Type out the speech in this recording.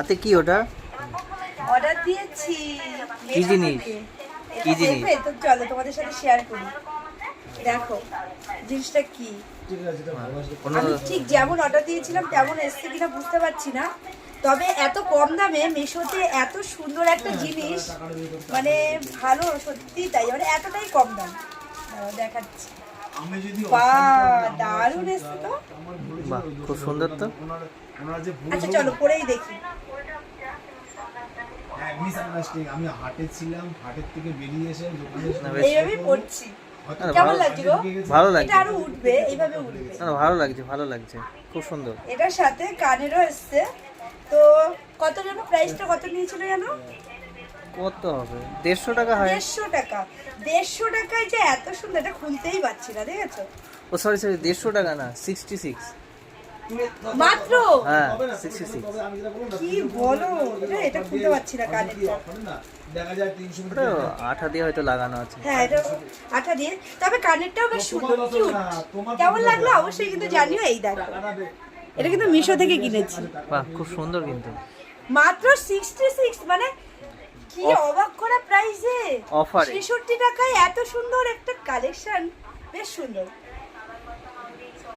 হাতে কি ওটা? অর্ডার দিয়েছি। কি জিনিস? কি জিনিস? তো চলো তোমাদের সাথে শেয়ার করি। দেখো জিনিসটা কি। আমি ঠিক যেমন অর্ডার দিয়েছিলাম তেমন এসছে কিনা বুঝতে পারছি না, তবে এত কম দামে মিশোতে এত সুন্দর একটা জিনিস, মানে ভালো সত্যি তাই, মানে এতটাই কম দাম। দেখাচ্ছি। দারুণ এসছে তো। বাহ, খুব সুন্দর তো। আচ্ছা চলো পরেই দেখি। আমি হাটে ছিলাম, হাটের থেকে বেরিয়ে এসে এইভাবেই পড়ছি। কেমন লাগছে গো? ভালো লাগছে। এটা আরো উঠবে, এইভাবে উঠবে। না, ভালো লাগছে, ভালো লাগছে, খুব সুন্দর। এটার সাথে কানেরও এসছে। তো কত যেন প্রাইসটা কত নিয়েছিল জানো? কত হবে? 150 টাকা হয়। 150 টাকা। 150 টাকায় যে এত সুন্দর, এটা খুলতেই পারছি না, দেখেছো? ও সরি সরি, 150 টাকা না, 66। মাত্র। হ্যাঁ 66। কি বলো, এটা খুলতে পারছি না কানেরটা। দেখা যায় 300 ওটা আঠা দিয়ে হয়তো লাগানো আছে। হ্যাঁ এটা আঠা দিয়ে, তবে কানেরটাও বেশ সুন্দর, কিউট। কেমন লাগলো অবশ্যই কিন্তু জানিও। এই দেখো, এটা কিন্তু মিশো থেকে কিনেছি। বাহ, খুব সুন্দর কিন্তু। মাত্র 66, মানে কি অবাক করা প্রাইসে। অফারে 66 টাকায় এত সুন্দর একটা কালেকশন, বেশ সুন্দর।